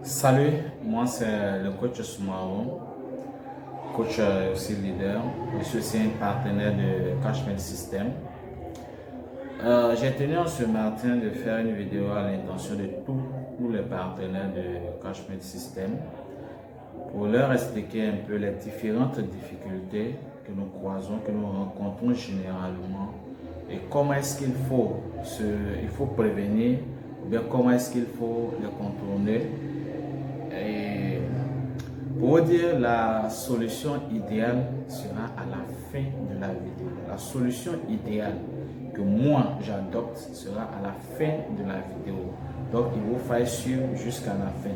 Salut, moi c'est le coach Soumaro, coach aussi leader. Je suis aussi un partenaire de Cashman System. J'ai tenu en ce matin de faire une vidéo à l'intention de tous les partenaires de Cashman System pour leur expliquer un peu les différentes difficultés que nous croisons, que nous rencontrons généralement et comment est-ce qu'il faut prévenir ou bien comment est-ce qu'il faut les contourner. Et pour vous dire, la solution idéale sera à la fin de la vidéo. La solution idéale que moi j'adopte sera à la fin de la vidéo. Donc il vous faut suivre jusqu'à la fin.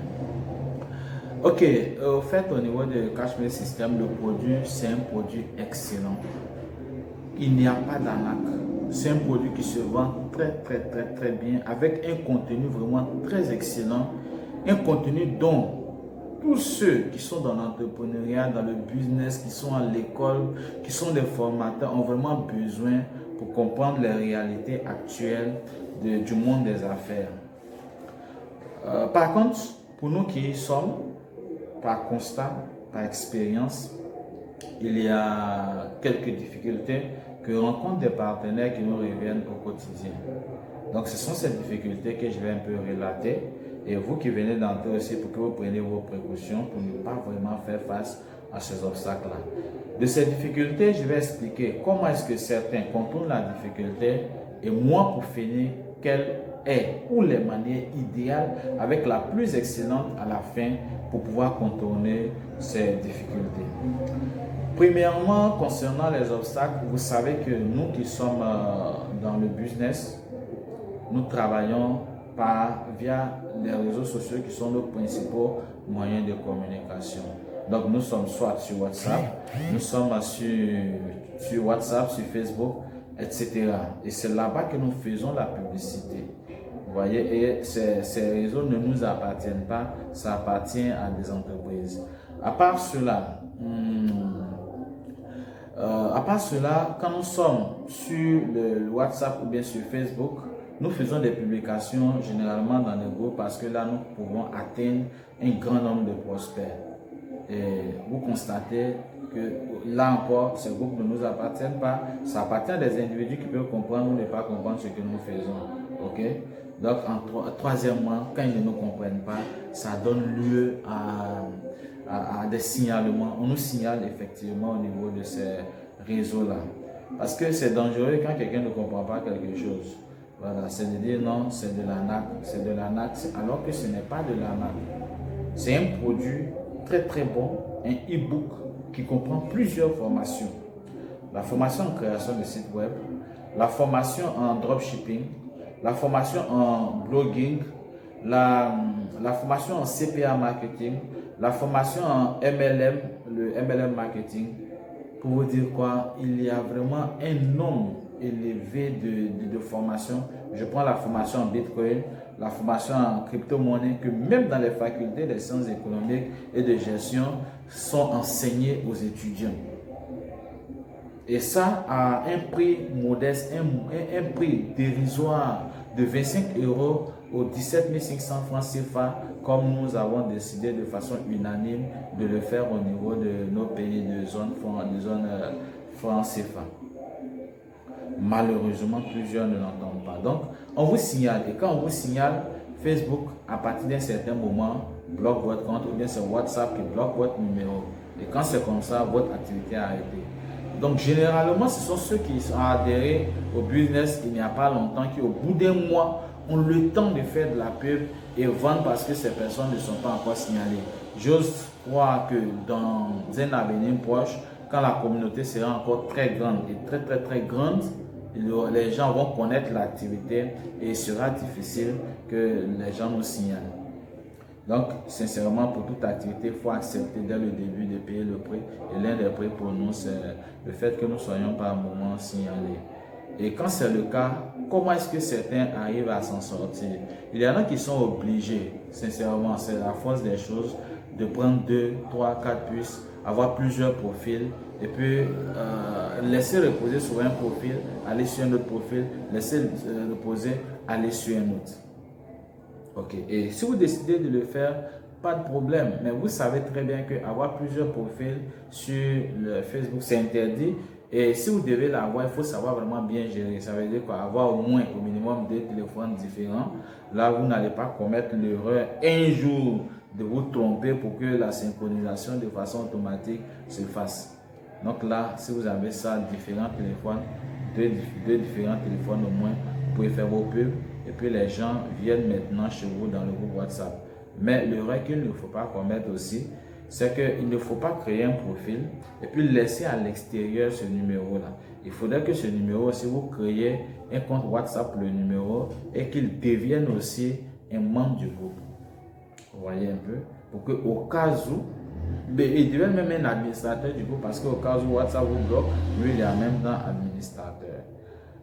Ok, au fait, au niveau de Cashman System, le produit c'est un produit excellent. Il n'y a pas d'arnaque. C'est un produit qui se vend très bien avec un contenu vraiment très excellent. Un contenu dont tous ceux qui sont dans l'entrepreneuriat, dans le business, qui sont à l'école, qui sont des formateurs, ont vraiment besoin pour comprendre les réalités actuelles du monde des affaires. Par contre, pour nous qui y sommes, par constat, par expérience, il y a quelques difficultés que rencontrent des partenaires qui nous reviennent au quotidien. Donc, ce sont ces difficultés que je vais un peu relater. Et vous qui venez d'entrer aussi, pour que vous preniez vos précautions pour ne pas vraiment faire face à ces obstacles-là. De ces difficultés, je vais expliquer comment est-ce que certains contournent la difficulté et moi, pour finir, quelle est ou les manières idéales avec la plus excellente à la fin pour pouvoir contourner ces difficultés. Premièrement, concernant les obstacles, vous savez que nous qui sommes dans le business, nous travaillons via les réseaux sociaux qui sont nos principaux moyens de communication. Donc nous sommes soit sur WhatsApp, nous sommes sur WhatsApp, sur Facebook, etc. Et c'est là-bas que nous faisons la publicité. Vous voyez, et ces réseaux ne nous appartiennent pas, ça appartient à des entreprises. À part cela, quand nous sommes sur le WhatsApp ou bien sur Facebook, nous faisons des publications généralement dans les groupes parce que là, nous pouvons atteindre un grand nombre de prospects. Et vous constatez que là encore, ces groupes ne nous appartiennent pas. Ça appartient à des individus qui peuvent comprendre ou ne pas comprendre ce que nous faisons. Ok? Donc, troisièmement, quand ils ne nous comprennent pas, ça donne lieu à des signalements. On nous signale effectivement au niveau de ces réseaux-là. Parce que c'est dangereux quand quelqu'un ne comprend pas quelque chose. Voilà, c'est de dire non, c'est de l'arnaque, alors que ce n'est pas de l'arnaque. C'est un produit très bon, un e-book qui comprend plusieurs formations. La formation en création de site web, la formation en dropshipping, la formation en blogging, la formation en CPA marketing, la formation en MLM, le MLM marketing. Pour vous dire quoi, il y a vraiment un nombre élevé de formations. Je prends la formation en Bitcoin, la formation en crypto-monnaie, que même dans les facultés des sciences économiques et de gestion sont enseignées aux étudiants. Et ça à un prix modeste, un prix dérisoire de 25 € aux 17 500 francs CFA, comme nous avons décidé de façon unanime de le faire au niveau de nos pays de zone francs CFA. Malheureusement, plusieurs ne l'entendent pas. Donc, on vous signale. Et quand on vous signale, Facebook, à partir d'un certain moment, bloque votre compte ou bien c'est WhatsApp qui bloque votre numéro. Et quand c'est comme ça, votre activité est arrêtée. Donc, généralement, ce sont ceux qui sont adhérés au business il n'y a pas longtemps, qui au bout d'un mois ont le temps de faire de la pub et vendre parce que ces personnes ne sont pas encore signalées. J'ose croire que dans un avenir proche, quand la communauté sera encore très grande et très grande, les gens vont connaître l'activité et il sera difficile que les gens nous signalent. Donc, sincèrement, pour toute activité, il faut accepter dès le début de payer le prix. Et l'un des prix pour nous, c'est le fait que nous ne soyons pas à un moment signalés. Et quand c'est le cas, comment est-ce que certains arrivent à s'en sortir? Il y en a qui sont obligés, sincèrement, c'est la force des choses, de prendre 2, 3, 4 puces, avoir plusieurs profils et puis laisser reposer sur un profil, aller sur un autre profil, laisser reposer, aller sur un autre. Ok, et si vous décidez de le faire pas de problème. Mais vous savez très bien qu'avoir plusieurs profils sur le Facebook, c'est interdit. Et si vous devez l'avoir, il faut savoir vraiment bien gérer. Ça veut dire quoi? Avoir au moins, au minimum, 2 téléphones différents. Là, vous n'allez pas commettre l'erreur un jour de vous tromper pour que la synchronisation de façon automatique se fasse. Donc là, si vous avez ça, différents téléphones, deux différents téléphones au moins, vous pouvez faire vos pubs. Et puis les gens viennent maintenant chez vous dans le groupe WhatsApp. Mais l'erreur qu'il ne faut pas commettre aussi, c'est qu'il ne faut pas créer un profil et puis laisser à l'extérieur ce numéro-là. Il faudrait que ce numéro, si vous créez un compte WhatsApp, le numéro, et qu'il devienne aussi un membre du groupe. Vous voyez un peu? Pour qu'au cas où, il devient même un administrateur du groupe parce qu'au cas où WhatsApp vous bloque, lui, il est en même temps administrateur.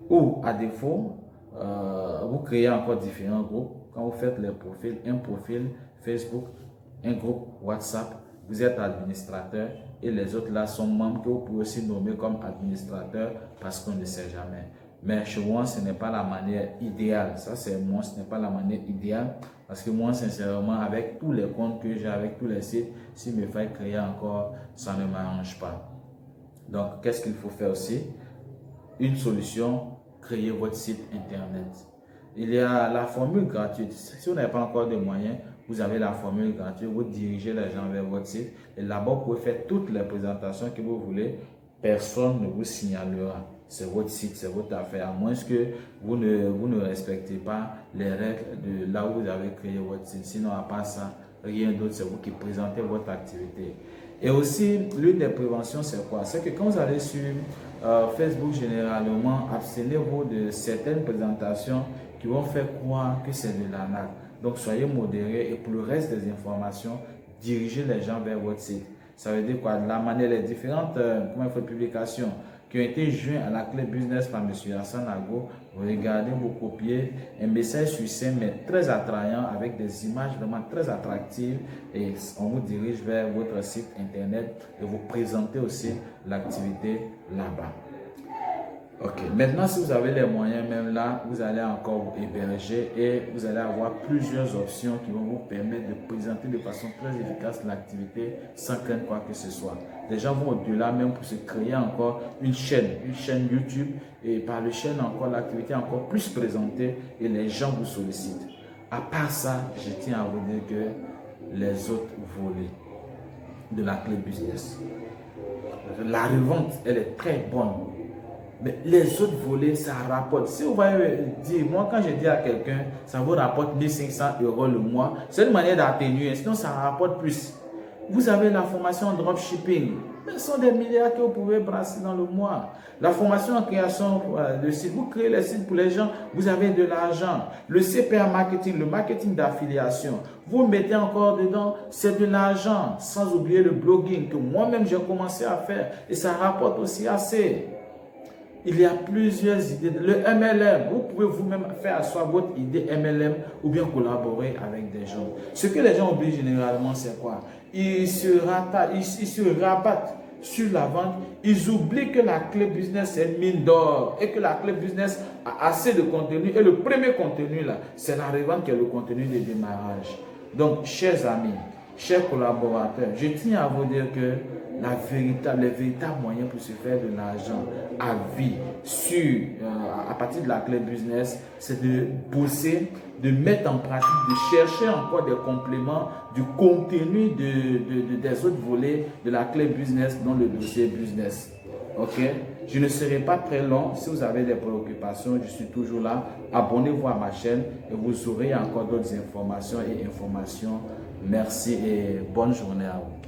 Ou à défaut, vous créez encore différents groupes. Quand vous faites les profils, un profil Facebook, un groupe WhatsApp, vous êtes administrateur et les autres là sont membres que vous pouvez aussi nommer comme administrateur parce qu'on ne sait jamais. Mais chez moi, ce n'est pas la manière idéale. Ça, c'est moi, ce n'est pas la manière idéale parce que moi, sincèrement, avec tous les comptes que j'ai, avec tous les sites, s'il me fait créer encore, ça ne m'arrange pas. Donc, qu'est-ce qu'il faut faire aussi? Une solution, créer votre site internet. Il y a la formule gratuite. Si vous n'avez pas encore de moyens, vous avez la formule gratuite, vous dirigez les gens vers votre site et là-bas, vous pouvez faire toutes les présentations que vous voulez. Personne ne vous signalera. C'est votre site, c'est votre affaire, à moins que vous ne respectez pas les règles de là où vous avez créé votre site. Sinon, à part ça, rien d'autre, c'est vous qui présentez votre activité. Et aussi, l'une des préventions, c'est quoi? C'est que quand vous allez sur Facebook, généralement, abstenez-vous de certaines présentations qui vont faire croire que c'est de l'arnaque. Donc, soyez modérés et pour le reste des informations, dirigez les gens vers votre site. Ça veut dire quoi? La manière, les différentes publications qui ont été jointes à la clé business par M. Hassan Ago, vous regardez, vous copiez un message succinct mais très attrayant avec des images vraiment très attractives et on vous dirige vers votre site internet et vous présentez aussi l'activité là-bas. Ok, maintenant si vous avez les moyens, même là, vous allez encore vous héberger et vous allez avoir plusieurs options qui vont vous permettre de présenter de façon très efficace l'activité sans craindre quoi que ce soit. Les gens vont au-delà même pour se créer encore une chaîne YouTube et par le chaîne encore l'activité encore plus présentée et les gens vous sollicitent. À part ça, je tiens à vous dire que les autres volets de la clé business, la revente, elle est très bonne. Mais les autres volets, ça rapporte. Si vous voyez dire, moi quand je dis à quelqu'un, ça vous rapporte 1500 € le mois, c'est une manière d'atténuer, sinon ça rapporte plus. Vous avez la formation en dropshipping, ce sont des milliards que vous pouvez brasser dans le mois. La formation en création de site, vous créez les sites pour les gens, vous avez de l'argent. Le CPA marketing, le marketing d'affiliation, vous mettez encore dedans, c'est de l'argent. Sans oublier le blogging que moi-même j'ai commencé à faire et ça rapporte aussi assez. Il y a plusieurs idées. Le MLM, vous pouvez vous-même faire asseoir votre idée MLM ou bien collaborer avec des gens. Ce que les gens oublient généralement, c'est quoi? Ils se rabattent sur la vente. Ils oublient que la clé business est une mine d'or et que la clé business a assez de contenu. Et le premier contenu, là, c'est la revente qui est le contenu de démarrage. Donc, chers amis, chers collaborateurs, je tiens à vous dire que les véritables moyens pour se faire de l'argent à vie à partir de la clé business, c'est de bosser, de mettre en pratique, de chercher encore des compléments du contenu des autres volets de la clé business dans le dossier business. Ok? Je ne serai pas très long. Si vous avez des préoccupations, je suis toujours là. Abonnez-vous à ma chaîne et vous aurez encore d'autres informations. Merci et bonne journée à vous.